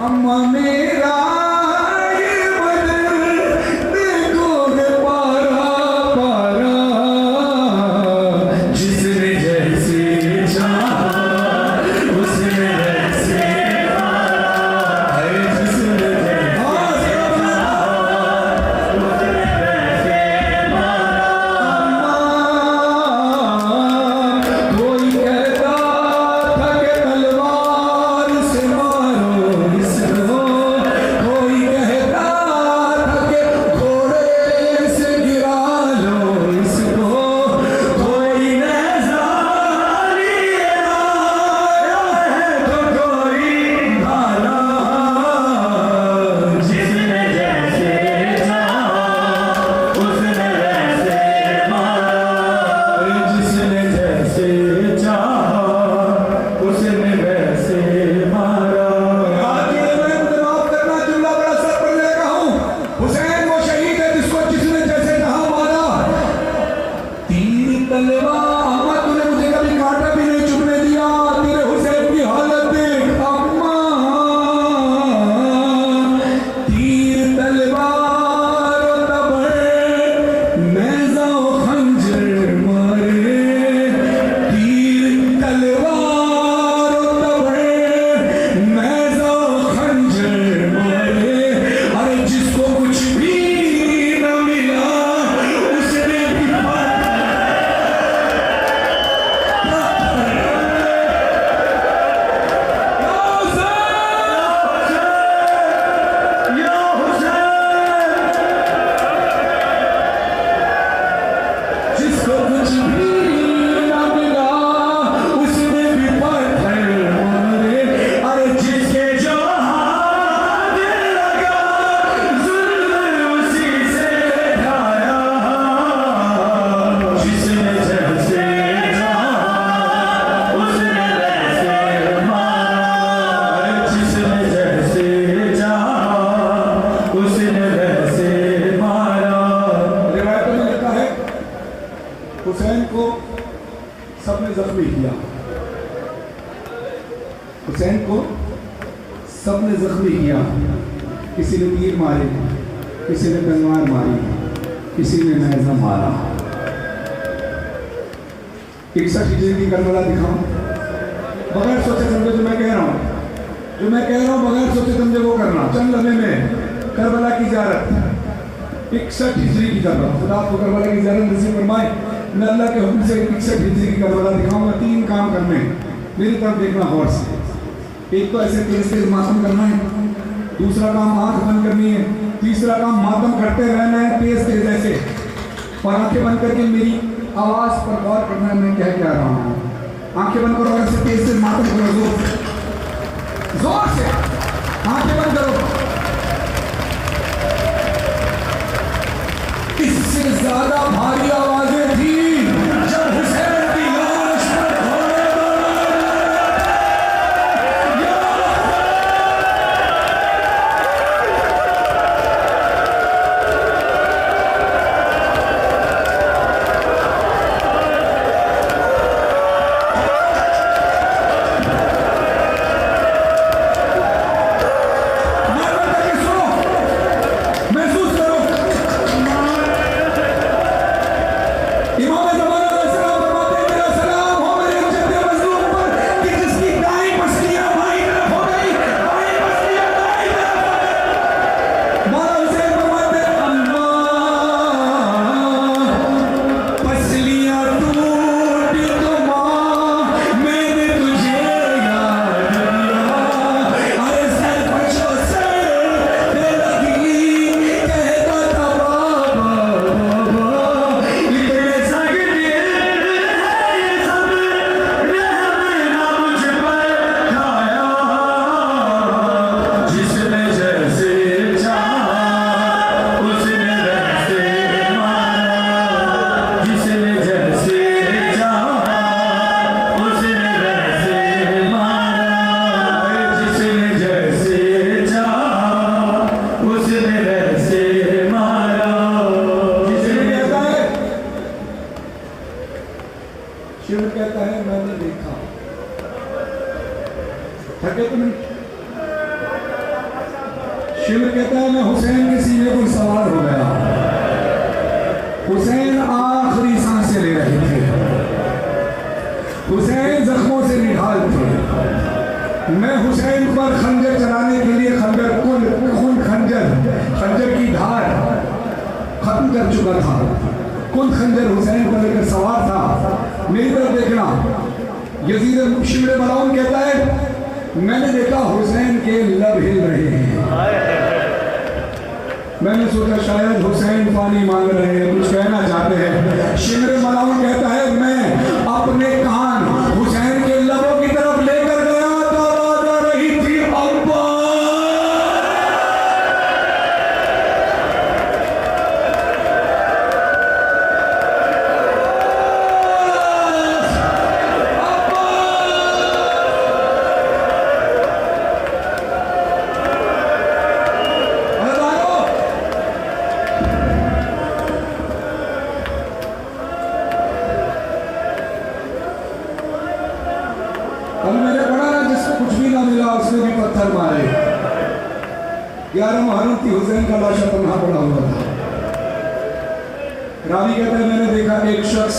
अम्मा मेरा हुसैन को सबने जख्मी किया, हुसैन को सबने जख्मी किया। किसी ने तीर मारे, किसी ने तलवार मारी, किसी ने नेज़ा मारा। 61 हिजरी की करबला दिखाऊं बगैर सोचे समझे, जो मैं कह रहा हूँ बगैर सोचे समझे वो करना। चंद लम्हे में करबला की ज़ियारत 61 हिजरी की करबला, खुदा आपको करबला की ज़ियारत नसीब फरमाए। मैं अल्लाह के हुक्म से 61 हिजरी की करबला दिखाऊंगा। 3 काम करने, मेरी तरफ देखना गौर से। एक तो ऐसे तेज तेज मातम करना है, दूसरा काम आंख बंद करनी है, तीसरा काम मातम करते रहना है तेज तेज ऐसे, और आंखें बंद करके मेरी आवाज़ पर गौर करना है मैं क्या रहा हूँ। आंखें बंद करो, ऐसे तेज तेज मातम करो, जोर से आंखें बंद करो। इससे ज्यादा भारी आवाजें थी जब हुसैन की लाश पर थके तो नहीं, शिमर कहता है मैं हुसैन के सीने पर सवार हो गया। हुसैन आखिरी सांसें ले रहे थे, हुसैन जख्मों से निढाल थे। मैं हुसैन पर खंजर चलाने के लिए खंजर की धार खत्म कर चुका था। कुल खंजर हुसैन पर लेकर सवार था। मेरी तरफ देखना, यजीद शिमर मलाउन कहता है मैंने देखा हुसैन के लब हिल रहे हैं। मैंने सोचा शायद हुसैन पानी मांग रहे हैं, कुछ कहना चाहते हैं। शिमर मलाउन कहता है मैं अपने कान हुसैन के लबों की तरफ लेकर गया तो आवाज आ रही थी अब्बा। कल मैंने पढ़ा ना जिसको कुछ भी ना मिला उसने भी पत्थर मारे। 11 मुहर्रम की हुसैन का लाशा तन्हा पड़ा हुआ था। रावी कहता है मैंने देखा एक शख्स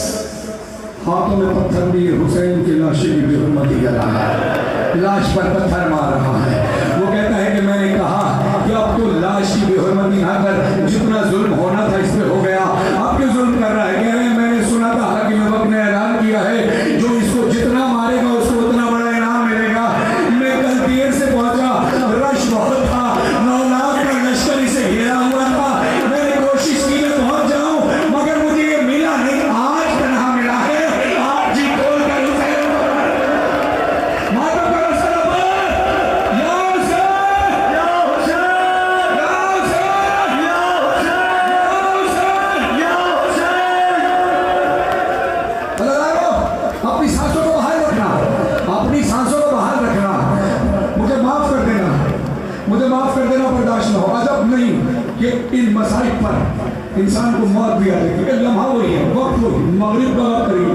हाथों में पत्थर लिए हुसैन की लाश की बेहुरमती कर रहा है, लाश पर पत्थर मार रहा है। वो कहता है कि मैंने कहा कि अब तो लाश की बेहुरमती ना कर, जितना जुल्म होना था इस पे हो गया, अब क्यों जुल्म कर रहा है। कह रहे हैं मैंने सुना था हाकिम वक्त ने ऐलान किया है जो इसको जितना मारेगा उसको उतना बड़ा इनाम मिलेगा। मैं कल देर से पहुंचा, रश बहुत था, 9 लाख का लश्कर इसे घेरा हुआ था। मैंने कोशिश की मैं पहुंच जाऊं मगर मुझे ये मिला नहीं। आज तनहा मिला है, आज जी खोल कर हुसैन मातम करो सलावत या हुसैन या हुसैन या हुसैन या हुसैन या हुसैन या हुसैन। अपनी सांसों को बाहर रखना, अपनी सांसों को बाहर रखना। मुझे माफ कर देना, मुझे माफ कर देना, बर्दाश्त न हो। अजब नहीं कि इन मसाइब पर इंसान को मौत भी आ जाएगी। क्योंकि लम्हा वही है, वक्त वही, मगरिब का वक्त करीब।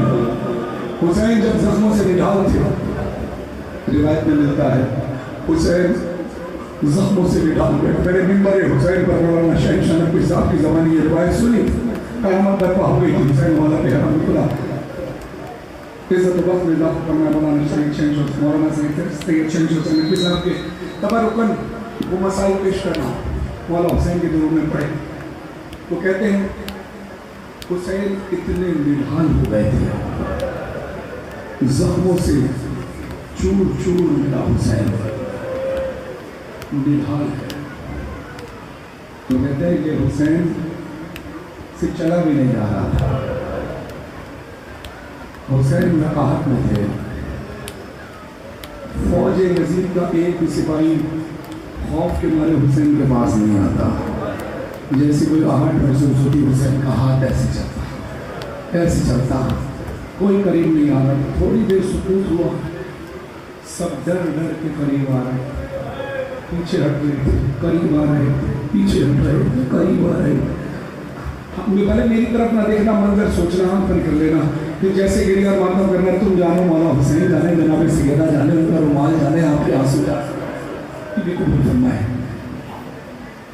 हुसैन जब जख्मों से निढाल थे, रिवायत में मिलता है हुसैन जख्मों से निढाल गए। मेरे मिंबर हुसैन पर मौलाना शहनशाह नकवी साहब की ज़बानी ये रिवायत सुनी, क़यामत बर्पा हो गई थी। हुसैन मौला पे हरम खुला इज़्ज़त वक्त में लाख करना मौलाना शहनशाह मौलाना सैयद शहनशाह नकवी साहब के तबरुकन वो मसाइल पेश करना मौला हुसैन के दिलों में पड़े। वो कहते हैं हुसैन इतने निढाल हो गए थे, जख्मों से चूर चूर मिला हुसैन निढाल है। तो कहते हैं कि हुसैन से चला भी नहीं जा रहा था। हुसैन नकाहत में थे। फौज यजीद का एक भी सिपाही खौफ के मारे हुसैन के पास नहीं आता। जैसे कोई आहट महसूस होती, हुसैन का हाथ ऐसे चलता, कोई करीब नहीं आ रहा। थोड़ी देर सुकून हुआ, सब डर डर के करीब आ रहे, पीछे हट रहे, करीब आ रहे, पीछे हट रहे, करीब आ रहे। पहले मेरी तरफ ना देखना, मंजर सोचना, आंख बंद कर लेना कि जैसे गिरिया मातम करना। तुम जानो मौला हुसैन जाने, जनाब सैयदा जाने, उनका रुमाल जाने, आपके आंसू जाने। कबूल फरमाए।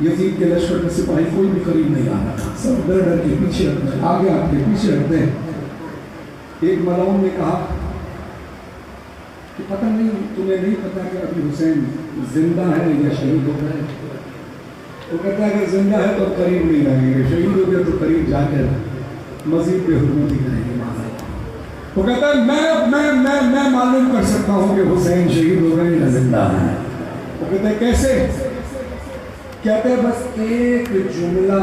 यजीद के लश्कर में सिपाही कोई भी करीब नहीं आ रहा था, सब डर डर के पीछे हटते, आगे आते पीछे हटते। एक मलाउन ने कहा कि पता नहीं, तुम्हें नहीं पता कि अभी हुसैन जिंदा है या शहीद हो गए। वो कहता है अगर जिंदा है तो करीब नहीं रहेंगे, शहीद हो गए तो करीब जाकर मजीद बेहुरमती करेंगे। वो कहता है मैं मालूम कर सकता हूँ कि हुसैन शहीद हो गए या जिंदा है। वो कहते हैं कैसे? कहते हैं बस एक जुमला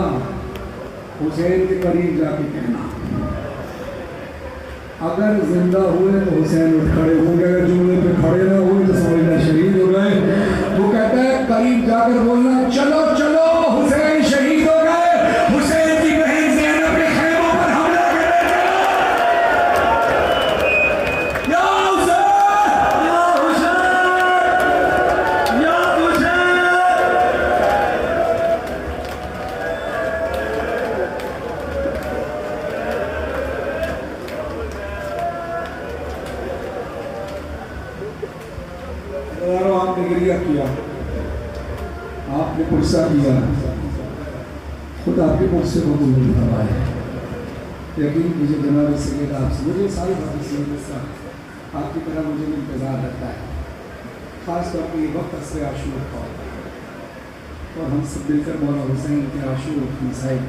हुसैन के करीब जाके कहना, अगर जिंदा हुए तो हुसैन उठ खड़े होंगे, अगर जुमले पे खड़े ना हुए तो समझना शहीद हो गए। वो कहता है करीब जाकर बोलना, चलो चलो हुसैन शहीद हो गए, हुसैन की बहन ज़ैनब के खैमों पर हमला करने चलो। या हुसैन या हुसैन या हुसैन। आपने गिरिया किया, आपने पुरसा किया, खुद आपके पुरसे को कबूल फरमाए। यकीन कीजिए जनाब सैयद आपसे मुझे सारी बातें सुनने का आपकी तरह मुझे भी इंतज़ार रहता है, ख़ास तौर पर ये वक्त असर आशूर का, और हम सब मिलकर मौला हुसैन के आशूर की मसाइल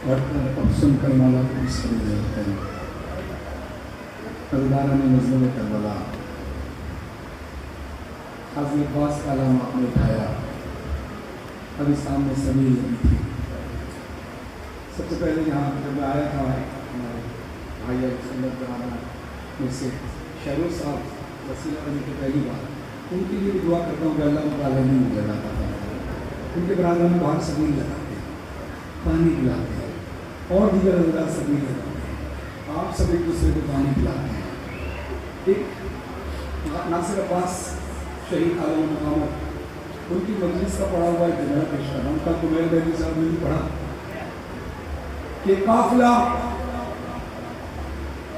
पढ़कर और सुनकर मौला को इसलिए करें। अल्लाह ने नज़्म करबला हाज़ी अब्बास का नाम आपने उठाया, अभी सामने सभी लगी थी। सबसे पहले यहाँ जब आया था हमारे भाई में से शहरों साहब वसीला बनी के पहली बार, उनके लिए भी दुआ करता हूँ कि अल्लाह ताला नहीं मुझे लगाता था। उनके बराबर में बाहर सबील लगाते हैं, पानी पिलाते हैं और दीगर अल्लाह सबील लगाते हैं। आप सब एक दूसरे को पानी पिलाते हैं। एक नासिर अब्बास शहीद आलम मकामत उनकी मजलिस का पढ़ा हुआ एक जगह पेश कर रहा हूँ। कल कुमेर बैदी साहब ने भी पढ़ा कि काफिला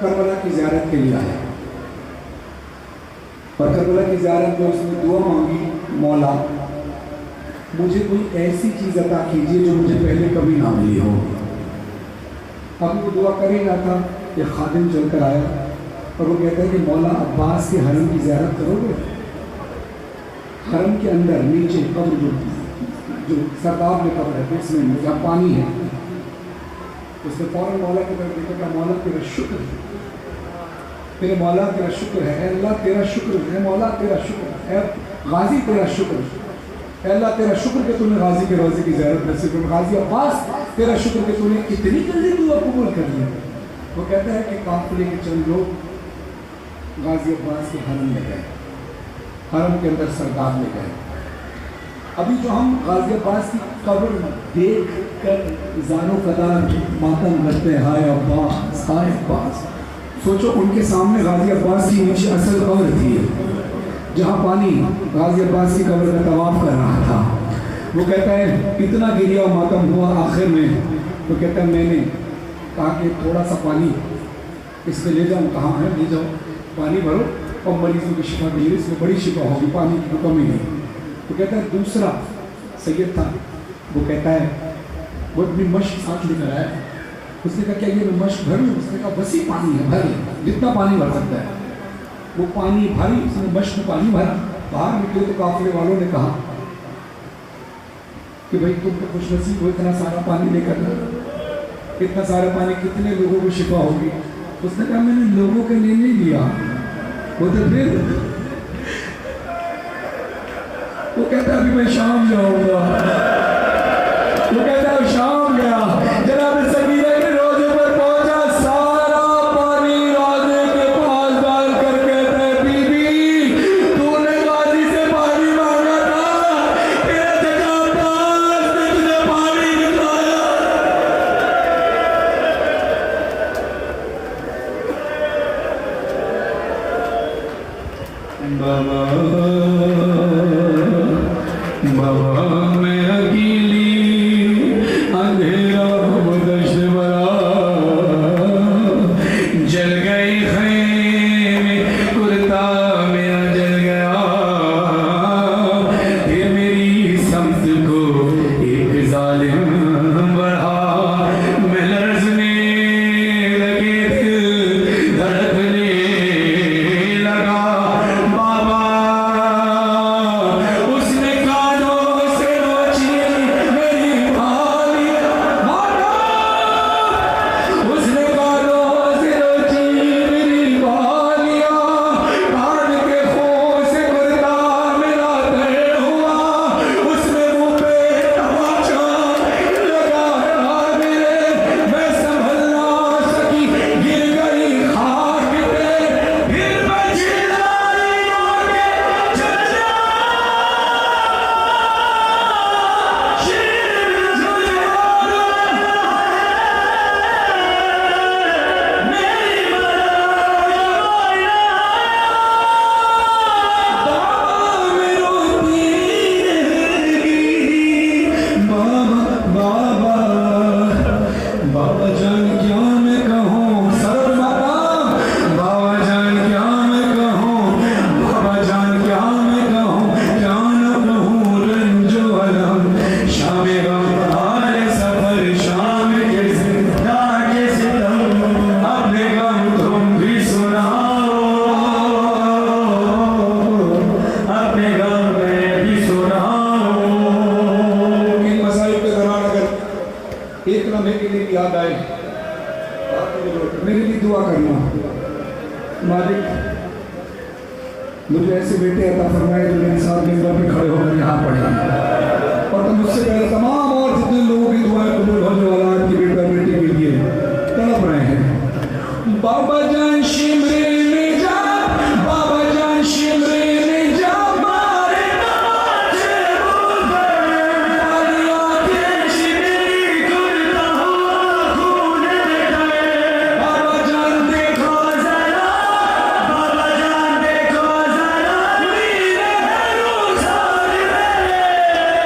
करबला की ज़ियारत के लिए आया और करबला की ज़ियारत में उसने दुआ मांगी, मौला मुझे कोई ऐसी चीज़ अता कीजिए जो मुझे पहले कभी ना मिली हो। अब वो दुआ कर ही रहा था कि खादिम चलकर आया और वो कहता है कि मौला अब्बास के हरम की ज़ियारत करोगे? हरम के अंदर नीचे कब्र जो सरदार में कब्र है उसमें जहाँ पानी है, उसने फ़ौरन मौला की तरफ देखा, मौला तेरा शुक्र है, तेरे मौला तेरा शुक्र है, अल्लाह तेरा शुक्र है, मौला तेरा शुक्र है, गाजी तेरा शुक्र है, अल्लाह तेरा शुक्र कि तूने गाजी के रोज़े की ज़ियारत नसीब कर, गाजी अब्बास तेरा शुक्र कि तूने इतनी जल्दी दुआ कबूल कर ली। वो कहता है कि काफिले के चंद लोग गाजी अब्बास के हरम में गए, हरम के अंदर सरदार में गए। अभी जो हम गाजी अब्बास की कब्र देख कर ज़ारो कदार मातम करते हैं, हाय अब्बास हाय अब्बास। सोचो उनके सामने गाजी अब्बास की नीचे असल कब्र थी जहाँ पानी गाजी अब्बास की कब्र का तवाफ कर रहा था। वो कहता है इतना गिरिया और मातम हुआ आखिर में, तो कहता है मैंने कहा कि थोड़ा सा पानी इसमें ले जाऊँ, कहाँ है ले जाओ, पानी भरो और मरीजों की शिफा के लिए इसमें बड़ी शिफा होगी, पानी की कमी नहीं। तो कहता है दूसरा सैयद था, वो कहता है वो अपनी मश्क साथ लेकर आया। उसने कहा क्या ये मैं मश्क भरूँ? उसने कहा वसी पानी है, भर जितना पानी भर सकता है। वो पानी भरी, उसने मश्क में पानी भरा, बाहर निकले तो काफिले वालों ने कहा कि भाई तुम तो खुश नसीब हो, इतना सारा पानी लेकर, इतना सारा पानी कितने लोगों को शिफा होगी? उसने कहा मैंने लोगों के लिए नहीं लिया। वो तो फिर वो कहता अभी मैं शाम जाऊंगा, वो कहता है शाम गया, जनाब सगीरा के रोजे पर पहुंचा, सारा पानी रोजे के पास डाल कर कहता है बीबी तूने गाजी से पानी मांगा था, तेरे जगह पास ने तुझे पानी दिखाया। बाबा मैं अकेली अंधेरा बदश बरा, जल गई खैमे कुर्ता मेरा जल गया, फिर मेरी समत को एक जालिम बढ़ा, मैं लर्जने लगे दिल धड़कने लगा। बाबा उसने कानों से दुआ करना, मालिक मुझे ऐसे बेटे अता फरमाए जो मेरे साथ मिंबर पे खड़े होकर यहाँ पढ़े, और तुम मुझसे पहले तमाम और जितने लोगों की दुआएं कबूल होने वाला आपकी बेटा बेटी के लिए तड़प रहे हैं। बाबा जान शिमरे में जा, बाबा जान शिमरे में जा, मारे नवाजे मुझे वालिया के शिमरी खुलता हुआ खून गए। बाबा जान देखो जरा, बाबा जान देखो जरा, मीरे रुखसार में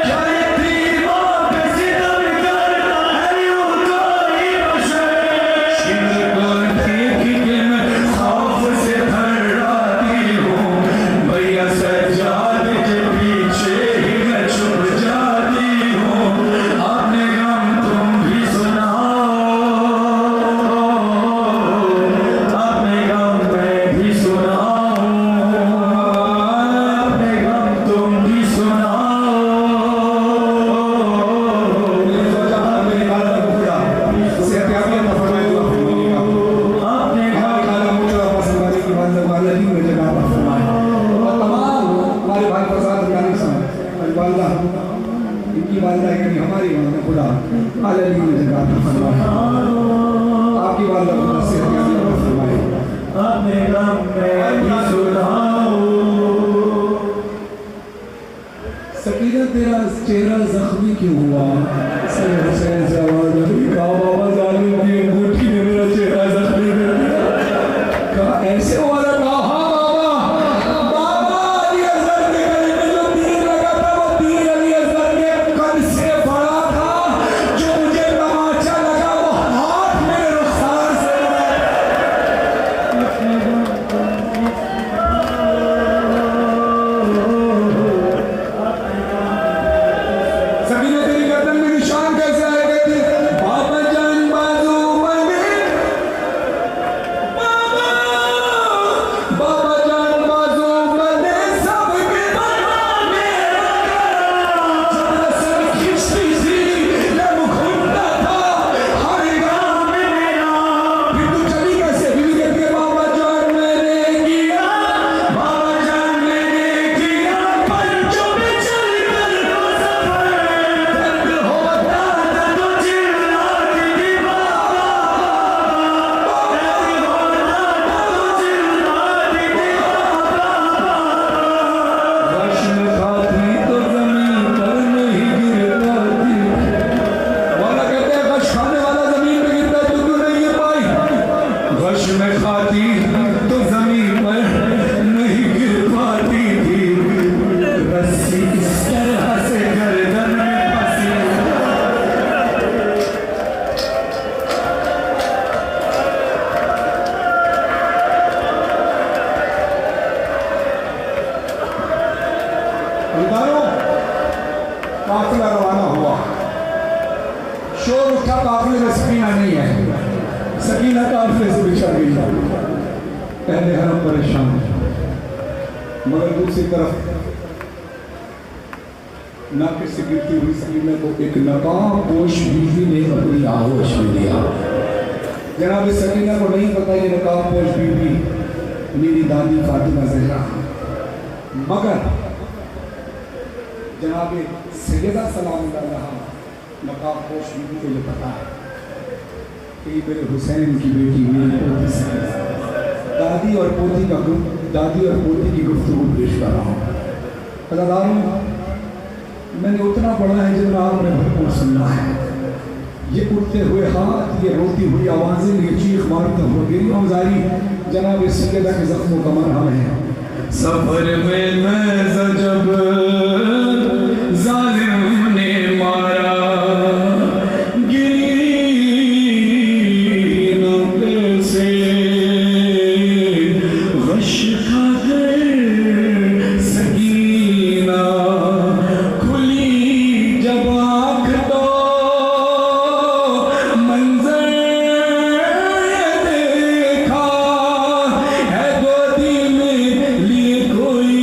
क्या यतीमों पे सितम करता है यूं कोई बशर। शिमर को देख के मैं खौफ से थर्राती हूँ, भैया सज्जाद के पीछे ही मैं छुप जाती हूँ। अपने गम तुम भी सुनाओ, अपने गम मैं भी सुनाऊं, अपने गम तुम भी सुनाओ। मेरे बाल का बुरा सेहतियाबी अता फरमाए दुआ फरमाने का, अपने खाला मुझे पसंद वाली की बात वाला ही मुझे जगह अता फरमाए। और तमाम हमारे भाई प्रसाद गानी साहब वालदा, इनकी वालदा है कि हमारी वालदा खुदा आला ही मुझे जगह अता फरमाए। आपकी वालदा खुदा सेहतियाबी अता फरमाए। अपने गम मैं भी सुनाऊं। सकीना तेरा चेहरा जख्मी क्यों हुआ? सर हुसैन से आवाज आई, कहा बाबा जालिम की अंगूठी ने मेरा चेहरा जख्मी कर दिया। कहा ऐसे हुआ था? कहा हाँ बाबा, बाबा अली असगर के गले में जो तीर लगा था वो तीर अली असगर के कद से बड़ा था, जो मुझे तमाचा लगा वो हाथ मेरे रुखसार से लगा। सकीना तेरी गर्दन में निशान कैसे आए? कहती बाबा जान बाजू बने, बाबा बाबा जान बाजू बने सबके बनाने लगा। जब रस्म खिंचती थी मैं मुखुंदा था हर गाँव में मेरा। फिर तू चली कैसे? बीवी कहती है बाबा जान मैंने किया, बाबा जान मैंने किया, पर जो मैं चल कर तो सफर दर्द होता था तो चिल्लाती थी बाबा, दर्द होता था तो चिल्लाती थी बाबा। रश में खाती तो जमीन पर नहीं गिर पाती। वाला कहते हैं गश खाने वाला जमीन पे गिरता है, तू क्यों नहीं गिर पाई? गश में खाती तो जमीन पर नहीं गिर पाती थी, रस्सी इस तरह से गर्दन में फंसी। अंदारों काफिला रवाना हुआ, शोर उठा, काफिले में सकीना नहीं है। सकीना काफिले से बिछड़ गई। पहले हरम परेशान, मगर दूसरी तरफ नाके से गिरती हुई सकीना को एक नकाब पोश बीवी ने अपनी आगोश में लिया। जनाब सकीना को नहीं पता ये नकाब पोश बीवी मेरी दादी फातिमा ज़हरा, मगर जनाब सैयदा सलामुल्लाह नकाब पोश बीवी को ये पता है कि मेरे हुसैन की बेटी मेरी पोती से दादी और पोती की गुफ्तगू पेश कर रहा हूँ। अदादारों, मैंने उतना पढ़ा है जितना आपने भरपूर सुनना है। ये उठते हुए हाथ, ये रोती हुई आवाज़ें, ये चीख मारते हुए गिरी औजारी जनाब सैयदा के ज़ख्मों का मरहम है। सफर में मैं जब जालिम ने मारा, गिरी नंगे से गश खा गए सकीना, खुली जब आँख तो मंजर देखा है, गोदी में लिए कोई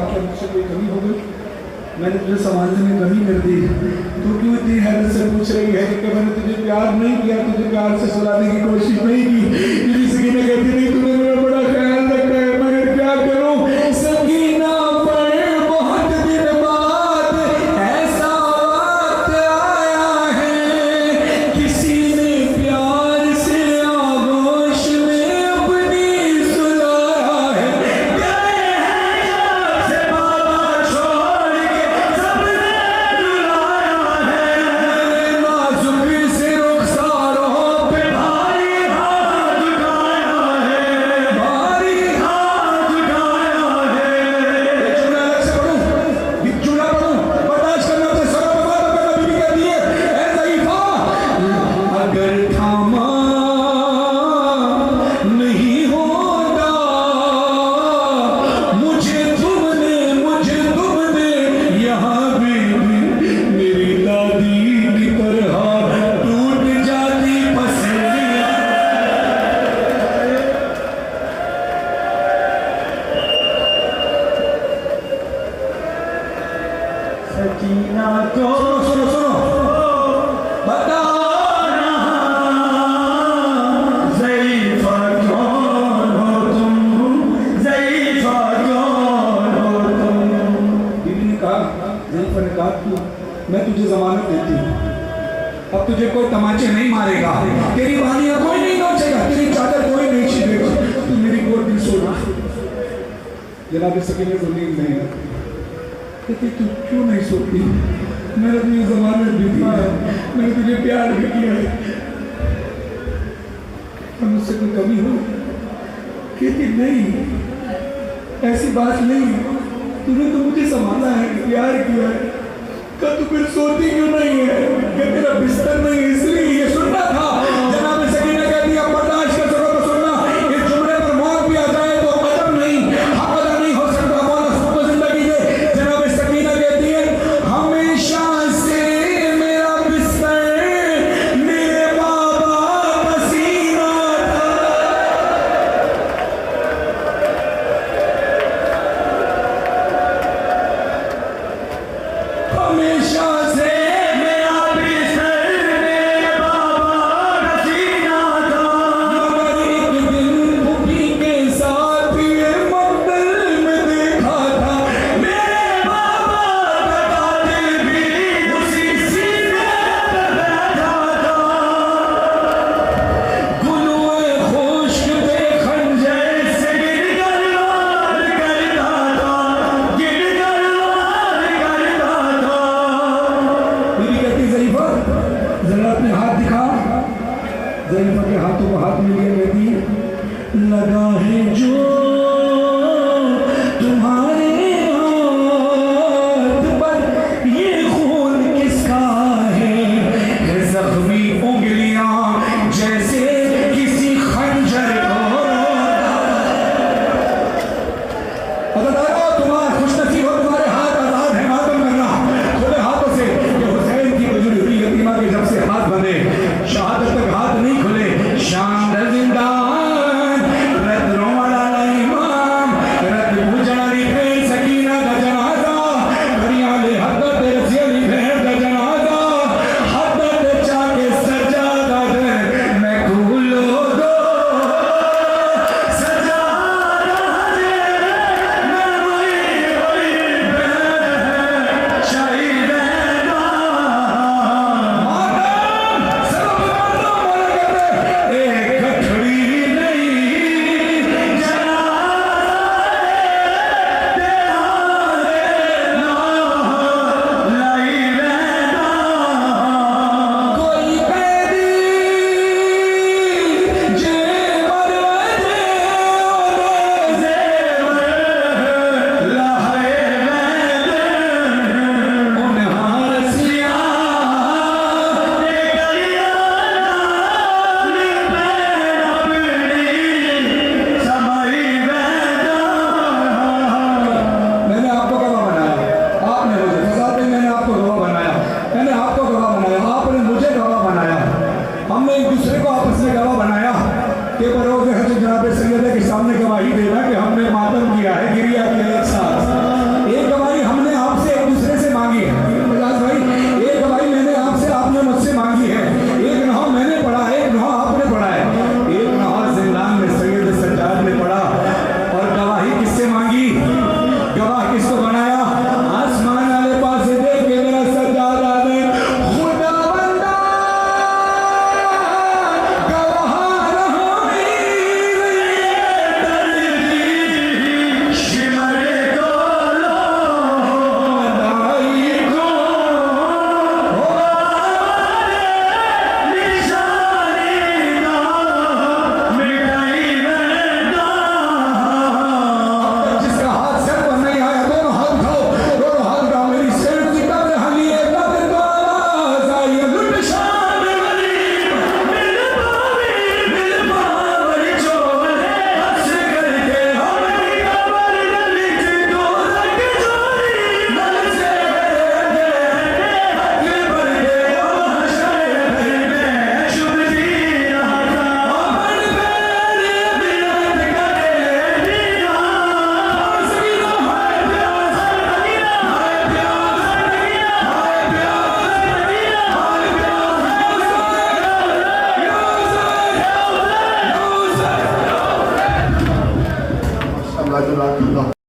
क्या मुझसे कोई कमी हो गई? मैंने तुझे संभालने में कमी कर दी? तू क्यों इतनी हैरत से पूछ रही है कि मैंने तुझे प्यार नहीं किया, तुझे प्यार से सुलाने की कोशिश नहीं की? मेरी सकीना कहती नहीं तूने मेरा बड़ा ख्याल रखा है, मगर क्या करूं? सकीना पर बहुत दिन बाद ऐसा वक्त आया है, किसी ने प्यार से आगोश में अपनी सुलाया है। सकीना को सुनो सुनो बताना ज़ईफ़ा कौन हो तुम, ज़ईफ़ा कौन हो तुम। बीबी ने कहा, ज़ईफ़ा ने कहा तू, मैं तुझे जमानत देती हूँ, अब तुझे कोई तमाचे नहीं मारेगा, तेरी वालियाँ कोई नहीं नोचेगा, तेरी चादर कोई नहीं छीनेगा, तू मेरी गोद में सो जा। जनाब सकीना को नींद नहीं आती। कहती तू क्यों नहीं सोती? मैंने तुझे जमानत दी थी, मैंने तुझे प्यार भी किया है, और मुझसे कोई कमी हो? कहती नहीं, ऐसी बात नहीं, तूने तो मुझे संभाला है, प्यार किया है, क्या तू फिर सोती क्यों नहीं है? क्या तेरा बिस्तर नहीं है इसलिए? ये सुनना था। जनाब सकीना कहती है बर्दाश्त कर सको तो सुनना, इस जुमले पर मौत भी आ जाए तो कदर नहीं, हक अदा नहीं हो सकता, मौला सबको जिंदगी दे। जनाब सकीना कहती है हमेशा से मेरा बिस्तर मेरे माँ बाप का सीना था। हमेशा से मेरा बिस्तर मेरे बाबा का सीना था, मगर एक दिन भूखी के साथ ये मंदिर में देखा था, मेरे बाबा का कातिल भी उसी सीने पे बैठा था। गुलूए खुश्क पे खंजर से गिरकर वार करता था, गिरकर वार करता था। बीबी कहती ज़ईफ़ा जरा अपने हाथ दिखा। ज़ईफ़ा के हाथों को हाथ में लिए कहती लगा